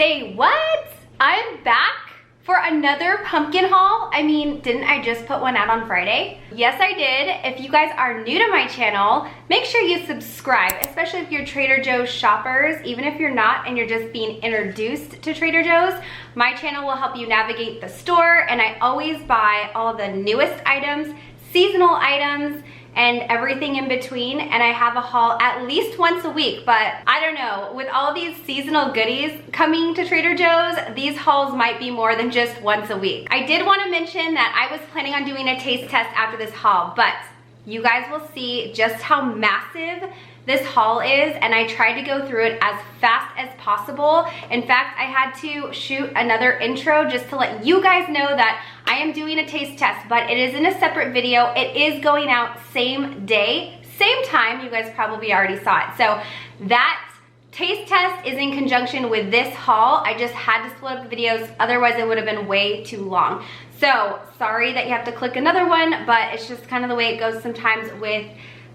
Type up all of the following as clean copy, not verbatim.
Say what? I'm back for another pumpkin haul. I mean, didn't I just put one out on Friday? Yes, I did. If you guys are new to my channel, make sure you subscribe, especially if you're Trader Joe's shoppers. Even if you're not and you're just being introduced to Trader Joe's, my channel will help you navigate the store, and I always buy all the newest items, seasonal items, and everything in between, and I have a haul at least once a week. But I don't know, with all these seasonal goodies coming to Trader Joe's, these hauls might be more than just once a week. I did want to mention that I was planning on doing a taste test after this haul, but you guys will see just how massive this haul is, and I tried to go through it as fast as possible. In fact, I had to shoot another intro just to let you guys know that I am doing a taste test, but it is in a separate video. It is going out same day, same time. You guys probably already saw it. So that taste test is in conjunction with this haul. I just had to split up the videos, otherwise it would have been way too long. So sorry that you have to click another one, but it's just kind of the way it goes sometimes with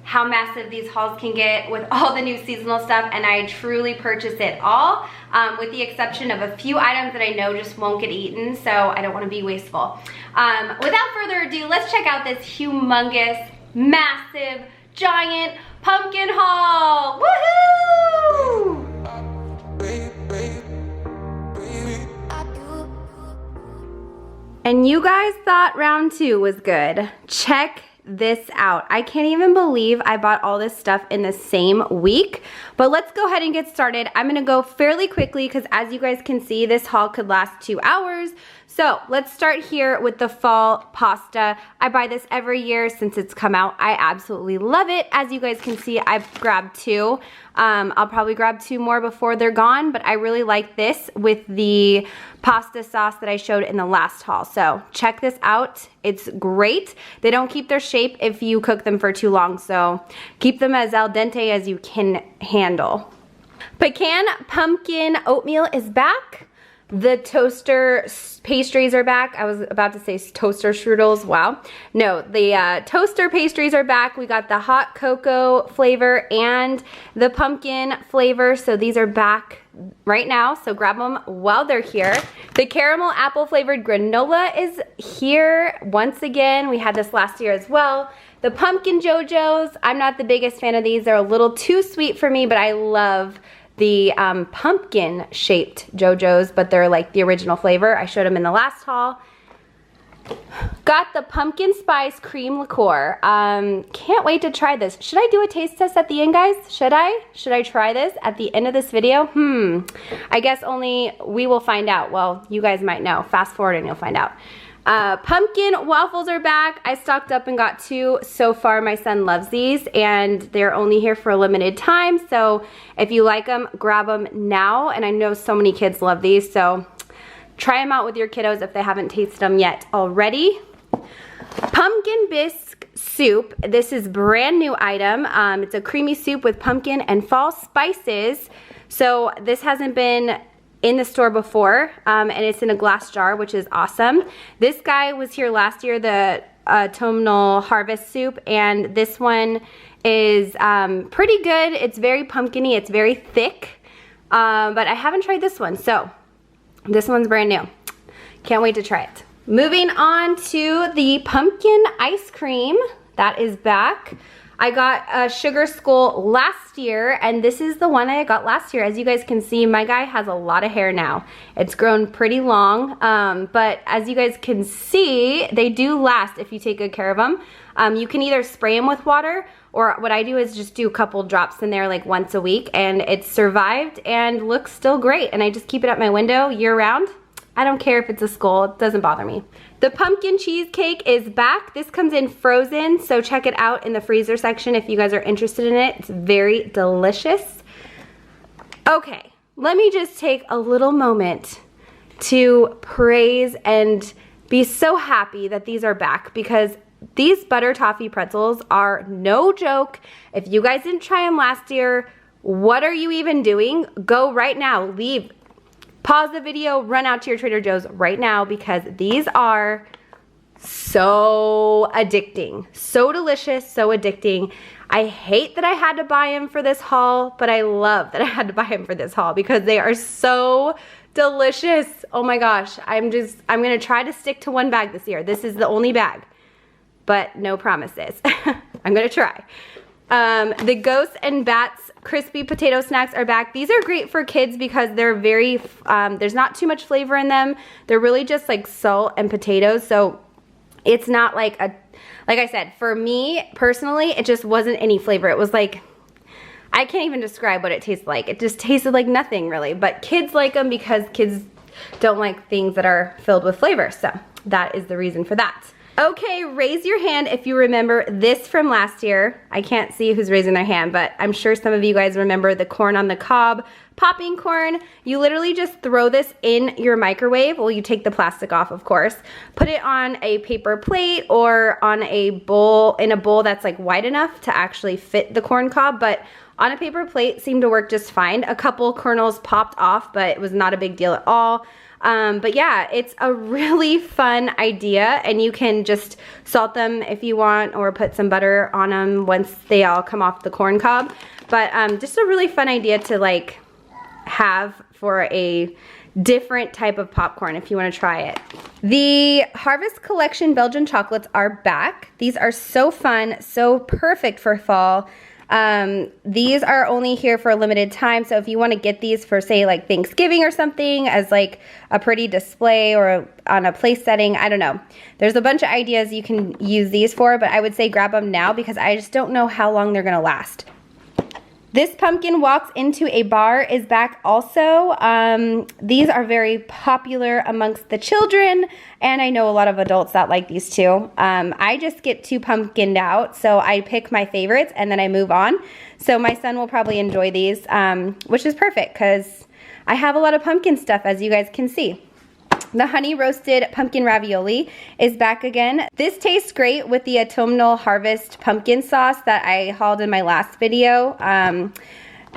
how massive these hauls can get with all the new seasonal stuff, and I truly purchase it all, with the exception of a few items that I know just won't get eaten, so I don't want to be wasteful. Without further ado, let's check out this humongous, massive, giant pumpkin haul. Woohoo! And you guys thought round two was good. Check this out. I can't even believe I bought all this stuff in the same week, but let's go ahead and get started. I'm gonna go fairly quickly because as you guys can see, this haul could last 2 hours. So let's start here with the fall pasta. I buy this every year since it's come out. I absolutely love it. As you guys can see, I've grabbed 2. I'll probably grab 2 more before they're gone, but I really like this with the pasta sauce that I showed in the last haul. So check this out. It's great. They don't keep their shape if you cook them for too long, so keep them as al dente as you can handle. Pecan pumpkin oatmeal is back. The toaster pastries are back. I was about to say toaster strudels. Wow. No, the toaster pastries are back. We got the hot cocoa flavor and the pumpkin flavor. So these are back right now. So grab them while they're here. The caramel apple flavored granola is here once again. We had this last year as well. The pumpkin JoJo's. I'm not the biggest fan of these. They're a little too sweet for me, but I love the pumpkin shaped JoJo's, but they're like the original flavor. I showed them in the last haul. Got the pumpkin spice cream liqueur. Can't wait to try this. Should I do a taste test at the end, guys? Should I? Should I try this at the end of this video? I guess only we will find out. Well, you guys might know. Fast forward and you'll find out. Pumpkin waffles are back. I stocked up and got 2 so far. My son loves these and they're only here for a limited time. So if you like them, grab them now. And I know so many kids love these, so try them out with your kiddos if they haven't tasted them yet already. Pumpkin bisque soup. This is brand new item. It's a creamy soup with pumpkin and fall spices. So this hasn't been in the store before, and it's in a glass jar, which is awesome. This guy was here last year, the autumnal harvest soup, and this one is pretty good. It's very pumpkin-y, it's very thick, but I haven't tried this one, so this one's brand new. Can't wait to try it. Moving on to the pumpkin ice cream, that is back. I got a Sugar Skull last year, and this is the one I got last year. As you guys can see, my guy has a lot of hair now. It's grown pretty long, but as you guys can see, they do last if you take good care of them. You can either spray them with water, or what I do is just do a couple drops in there like once a week, and it's survived and looks still great. And I just keep it at my window year round. I don't care if it's a skull, it doesn't bother me. The pumpkin cheesecake is back. This comes in frozen, so check it out in the freezer section if you guys are interested in it. It's very delicious. Okay, let me just take a little moment to praise and be so happy that these are back, because these butter toffee pretzels are no joke. If you guys didn't try them last year, what are you even doing? Go right now, pause the video, run out to your Trader Joe's right now, because these are so addicting, so delicious, so addicting. I hate that I had to buy them for this haul, but I love that I had to buy them for this haul because they are so delicious. Oh my gosh, I'm gonna try to stick to one bag this year. This is the only bag, but no promises. I'm gonna try. The Ghosts and Bats crispy potato snacks are back. These are great for kids because they're very, there's not too much flavor in them. They're really just like salt and potatoes, so it's not like like I said, for me personally, it just wasn't any flavor. It was like, I can't even describe what it tasted like. It just tasted like nothing really, but kids like them because kids don't like things that are filled with flavor, so that is the reason for that. Okay, raise your hand if you remember this from last year. I can't see who's raising their hand, but I'm sure some of you guys remember the corn on the cob popping corn. You literally just throw this in your microwave. Well, you take the plastic off, of course. Put it on a paper plate or on a bowl, in a bowl that's like wide enough to actually fit the corn cob, but on a paper plate seemed to work just fine. A couple kernels popped off, but it was not a big deal at all. But yeah, it's a really fun idea, and you can just salt them if you want or put some butter on them once they all come off the corn cob. But just a really fun idea to like have for a different type of popcorn if you want to try it. The Harvest Collection Belgian chocolates are back. These are so fun, so perfect for fall. These are only here for a limited time, so if you want to get these for say like Thanksgiving or something as like a pretty display or on a place setting, I don't know. There's a bunch of ideas you can use these for, but I would say grab them now because I just don't know how long they're gonna last. This Pumpkin Walks into a Bar is back also. These are very popular amongst the children, and I know a lot of adults that like these too. I just get too pumpkined out, so I pick my favorites and then I move on. So my son will probably enjoy these, which is perfect because I have a lot of pumpkin stuff, as you guys can see. The Honey Roasted Pumpkin Ravioli is back again. This tastes great with the autumnal harvest pumpkin sauce that I hauled in my last video.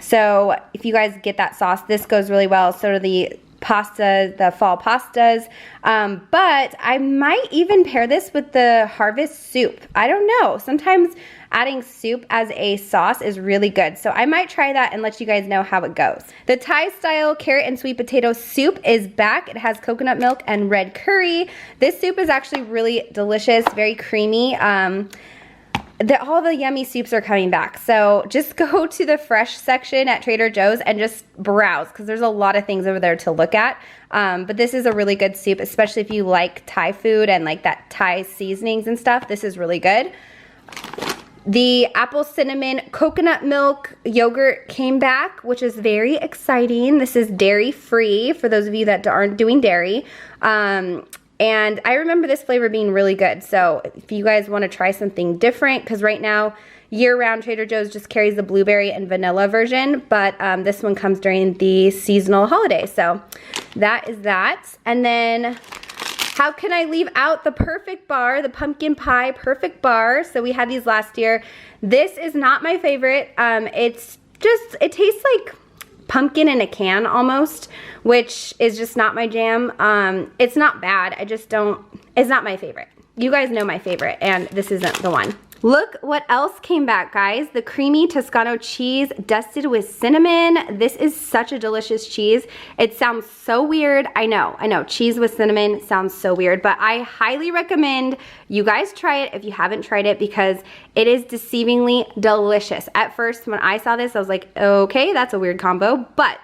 So if you guys get that sauce, this goes really well. So do the pasta, the fall pastas. But I might even pair this with the harvest soup. I don't know. Sometimes adding soup as a sauce is really good. So I might try that and let you guys know how it goes. The Thai style carrot and sweet potato soup is back. It has coconut milk and red curry. This soup is actually really delicious, very creamy. All the yummy soups are coming back. So just go to the fresh section at Trader Joe's and just browse because there's a lot of things over there to look at. But this is a really good soup, especially if you like Thai food and like that Thai seasonings and stuff. This is really good. The apple cinnamon coconut milk yogurt came back, which is very exciting. This is dairy free for those of you that aren't doing dairy. And I remember this flavor being really good. So if you guys want to try something different, because right now year-round Trader Joe's just carries the blueberry and vanilla version, but this one comes during the seasonal holiday. So that is that. And then how can I leave out the perfect bar, the pumpkin pie perfect bar? So we had these last year. This is not my favorite. It tastes like pumpkin in a can almost, which is just not my jam. It's not bad. It's not my favorite. You guys know my favorite, and this isn't the one. Look what else came back, guys. The creamy Toscano cheese dusted with cinnamon. This is such a delicious cheese. It sounds so weird. I know. Cheese with cinnamon sounds so weird, but I highly recommend you guys try it if you haven't tried it because it is deceivingly delicious. At first, when I saw this, I was like, okay, that's a weird combo, but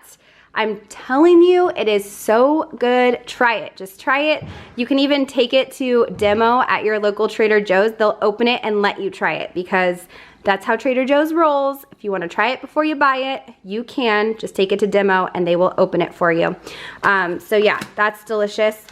I'm telling you, it is so good. Try it. Just try it. You can even take it to demo at your local Trader Joe's. They'll open it and let you try it because that's how Trader Joe's rolls. If you want to try it before you buy it, you can. Just take it to demo and they will open it for you. So yeah, that's delicious.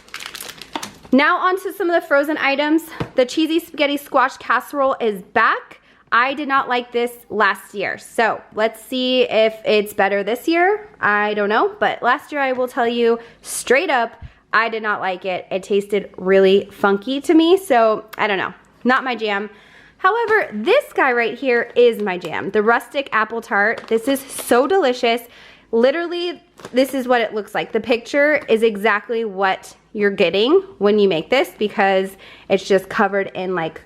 Now on to some of the frozen items. The cheesy spaghetti squash casserole is back. I did not like this last year, so let's see if it's better this year. I don't know, but last year I will tell you straight up, I did not like it. It tasted really funky to me, so I don't know, not my jam. However, this guy right here is my jam, the rustic apple tart. This is so delicious. Literally, this is what it looks like. The picture is exactly what you're getting when you make this because it's just covered in like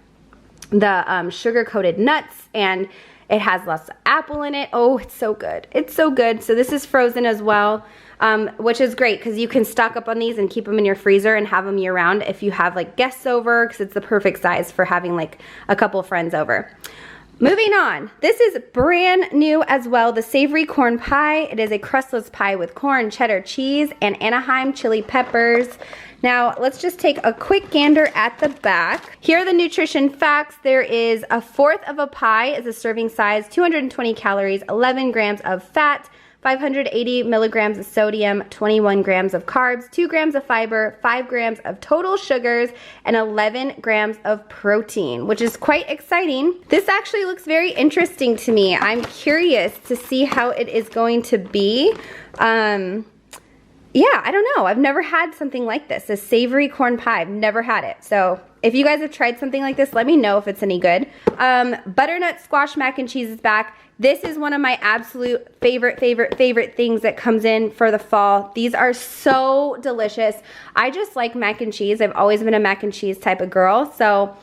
the sugar-coated nuts, and It has lots of apple in it. Oh, it's so good. It's so good. So this is frozen as well, which is great because you can stock up on these and keep them in your freezer and have them year round if you have like guests over, because it's the perfect size for having like a couple friends over. Moving on, this is brand new as well, the savory corn pie. It is a crustless pie with corn, cheddar cheese, and Anaheim chili peppers. Now, let's just take a quick gander at the back. Here are the nutrition facts. There is 1/4 of a pie is a serving size, 220 calories, 11 grams of fat, 580 milligrams of sodium, 21 grams of carbs, 2 grams of fiber, 5 grams of total sugars, and 11 grams of protein, which is quite exciting. This actually looks very interesting to me. I'm curious to see how it is going to be. Yeah, I don't know. I've never had something like this, a savory corn pie. I've never had it. So if you guys have tried something like this, let me know if it's any good. Butternut squash mac and cheese is back. This is one of my absolute favorite things that comes in for the fall. These are so delicious. I just like mac and cheese. I've always been a mac and cheese type of girl. So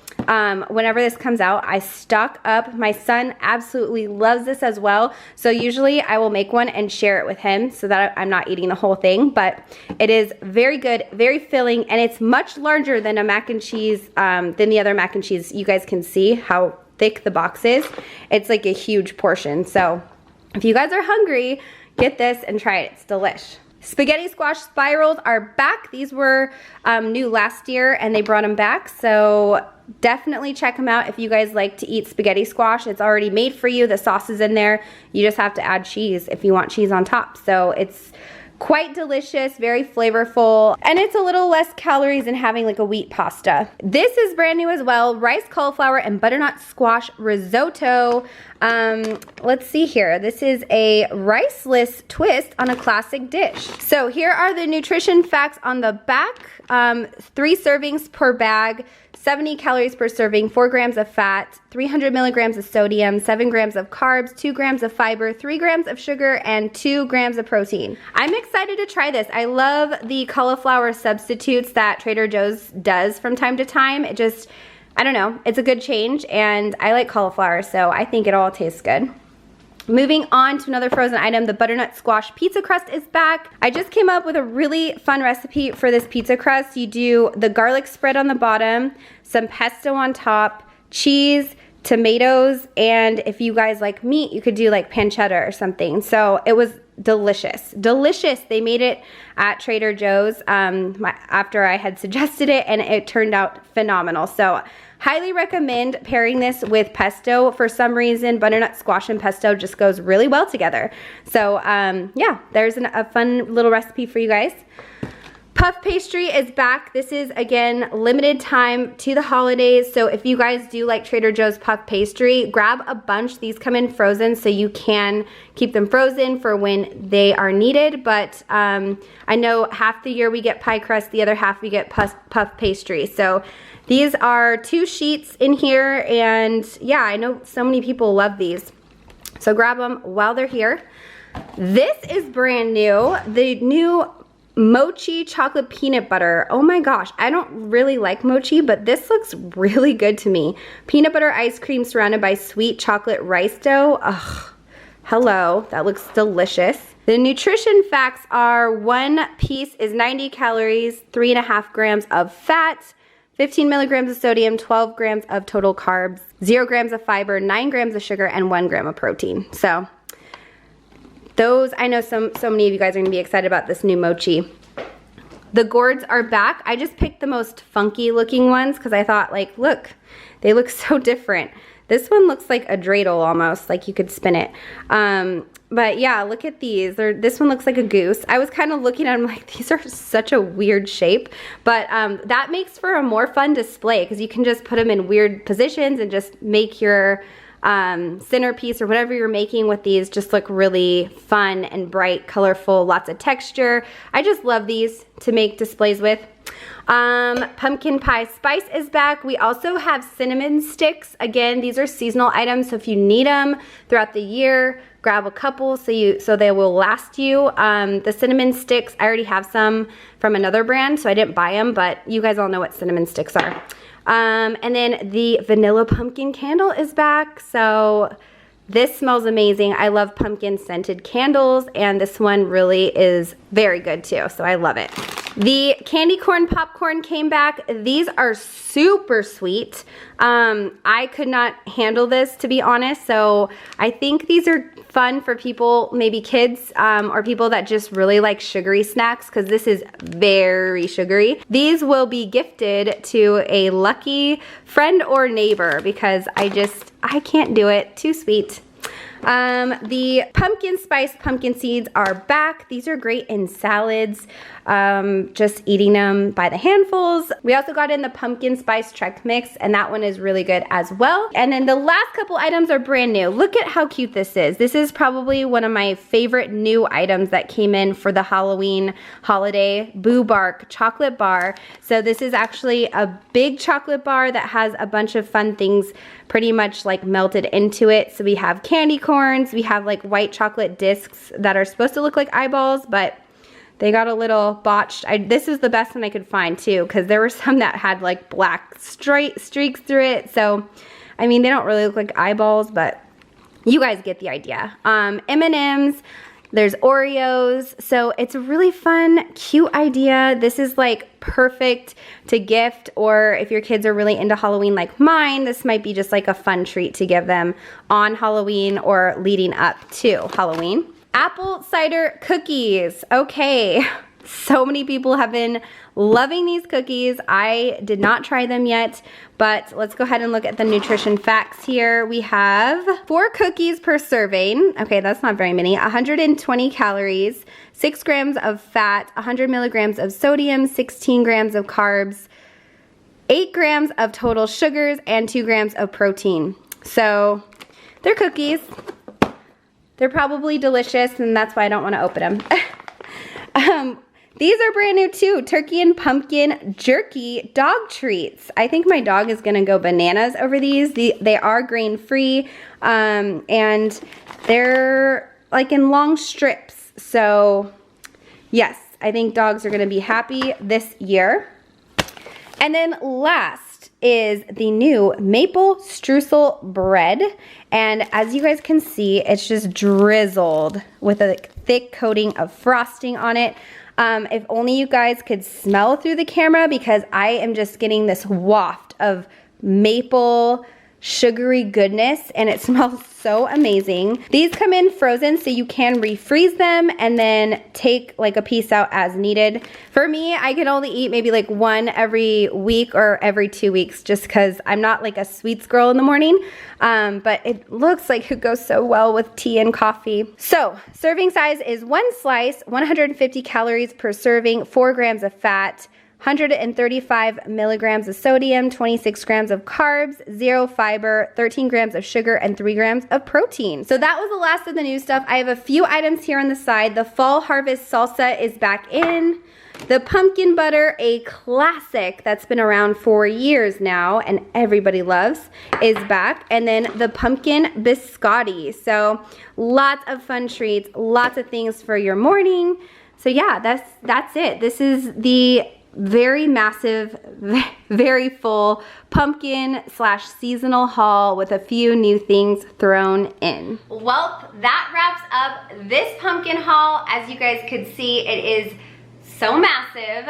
whenever this comes out, I stock up. My son absolutely loves this as well. So usually I will make one and share it with him so that I'm not eating the whole thing. But it is very good, very filling, and it's much larger than a mac and cheese, than the other mac and cheese. You guys can see how thick the box is. It's like a huge portion. So if you guys are hungry, get this and try it. It's delish. Spaghetti squash spirals are back. These were new last year and they brought them back. So definitely check them out if you guys like to eat spaghetti squash. It's already made for you. The sauce is in there. You just have to add cheese if you want cheese on top. So it's quite delicious, very flavorful, and it's a little less calories than having like a wheat pasta. This is brand new as well, rice, cauliflower, and butternut squash risotto. Let's see here. This is a riceless twist on a classic dish. So here are the nutrition facts on the back. 3 servings per bag, 70 calories per serving, 4 grams of fat, 300 milligrams of sodium, 7 grams of carbs, 2 grams of fiber, 3 grams of sugar, and 2 grams of protein. I'm excited to try this. I love the cauliflower substitutes that Trader Joe's does from time to time. It just, I don't know, it's a good change, and I like cauliflower, so I think it all tastes good. Moving on to another frozen item, the butternut squash pizza crust is back. I just came up with a really fun recipe for this pizza crust. You do the garlic spread on the bottom, some pesto on top, cheese, tomatoes, and if you guys like meat, you could do like pancetta or something. So it was delicious, delicious. They made it at Trader Joe's after I had suggested it, and it turned out phenomenal. So highly recommend pairing this with pesto. For some reason, butternut squash and pesto just goes really well together. So yeah, there's a fun little recipe for you guys. Puff pastry is back. This is, again, limited time to the holidays. So if you guys do like Trader Joe's puff pastry, grab a bunch. These come in frozen, so you can keep them frozen for when they are needed. But I know half the year we get pie crust, the other half we get puff pastry. So these are 2 sheets in here, and yeah, I know so many people love these. So grab them while they're here. This is brand new. The new mochi chocolate peanut butter. Oh my gosh, I don't really like mochi, but this looks really good to me. Peanut butter ice cream surrounded by sweet chocolate rice dough. Ugh, hello, that looks delicious. The nutrition facts are 1 piece is 90 calories, 3.5 grams of fat, 15 milligrams of sodium, 12 grams of total carbs, 0 grams of fiber, 9 grams of sugar, and 1 gram of protein. So those, I know so many of you guys are gonna be excited about this new mochi. The gourds are back. I just picked the most funky looking ones because I thought, like, look, they look so different. This one looks like a dreidel almost, like you could spin it. But yeah, look at these. This one looks like a goose. I was kind of looking at them like, these are such a weird shape. But that makes for a more fun display because you can just put them in weird positions and just make your centerpiece or whatever you're making with these just look really fun and bright, colorful, lots of texture. I just love these to make displays with. Pumpkin pie spice is back. We also have cinnamon sticks. Again, these are seasonal items, so if you need them throughout the year, grab a couple so they will last you. The cinnamon sticks, I already have some from another brand, so I didn't buy them, but you guys all know what cinnamon sticks are. And then the vanilla pumpkin candle is back. So This smells amazing. I love pumpkin scented candles, and this one really is very good too, so I love it. The candy corn popcorn came back. These are super sweet. I could not handle this, to be honest, so I think these are fun for people, maybe kids, or people that just really like sugary snacks, because this is very sugary. These will be gifted to a lucky friend or neighbor, because I can't do it. Too sweet. The pumpkin spice pumpkin seeds are back. These are great in salads, just eating them by the handfuls. We also got in the pumpkin spice Trek mix, and that one is really good as well. And then the last couple items are brand new. Look at how cute this is. This is probably one of my favorite new items that came in for the Halloween holiday. Boo Bark chocolate bar. So this is actually a big chocolate bar that has a bunch of fun things pretty much like melted into it. So we have candy corns, we have like white chocolate discs that are supposed to look like eyeballs, but they got a little botched. This is the best one I could find too, because there were some that had like black streaks through it. So, I mean, they don't really look like eyeballs, but you guys get the idea. M&Ms, there's Oreos. So it's a really fun, cute idea. This is like perfect to gift, or if your kids are really into Halloween like mine, this might be just like a fun treat to give them on Halloween or leading up to Halloween. Apple cider cookies. Okay, so many people have been loving these cookies. I did not try them yet, but let's go ahead and look at the nutrition facts here. We have 4 cookies per serving. Okay, that's not very many. 120 calories, 6 grams of fat, 100 milligrams of sodium, 16 grams of carbs, 8 grams of total sugars, and 2 grams of protein. So they're cookies. They're probably delicious, and that's why I don't want to open them. These are brand new too. Turkey and pumpkin jerky dog treats. I think my dog is gonna go bananas over these. They are grain-free, and they're like in long strips. So yes, I think dogs are gonna be happy this year. And then last is the new maple streusel bread. And as you guys can see, it's just drizzled with a thick coating of frosting on it. If only you guys could smell through the camera, because I am just getting this waft of maple sugary goodness, and it smells so amazing. These come in frozen, so you can refreeze them and then take like a piece out as needed. For me, I can only eat maybe like one every week or every 2 weeks, just because I'm not like a sweets girl in the morning. But it looks like it goes so well with tea and coffee. So serving size is 1 slice, 150 calories per serving, 4 grams of fat, 135 milligrams of sodium, 26 grams of carbs, 0 fiber, 13 grams of sugar, and 3 grams of protein. So that was the last of the new stuff. I have a few items here on the side. The fall harvest salsa is back in. The pumpkin butter, a classic that's been around for years now and everybody loves, is back. And then the pumpkin biscotti. So lots of fun treats, lots of things for your morning. So yeah, that's it. This is the very massive, very full pumpkin / seasonal haul with a few new things thrown in. Well, that wraps up this pumpkin haul. As you guys could see, it is so massive.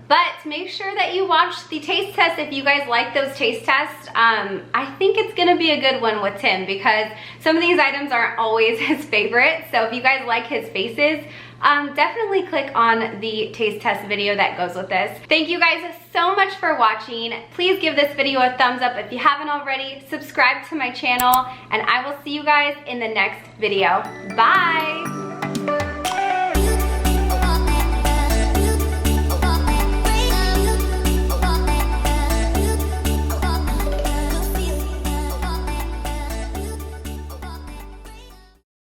But make sure that you watch the taste test if you guys like those taste tests. I think it's gonna be a good one with Tim, because some of these items aren't always his favorite. So if you guys like his faces, definitely click on the taste test video that goes with this. Thank you guys so much for watching. Please give this video a thumbs up if you haven't already. Subscribe to my channel, and I will see you guys in the next video. Bye!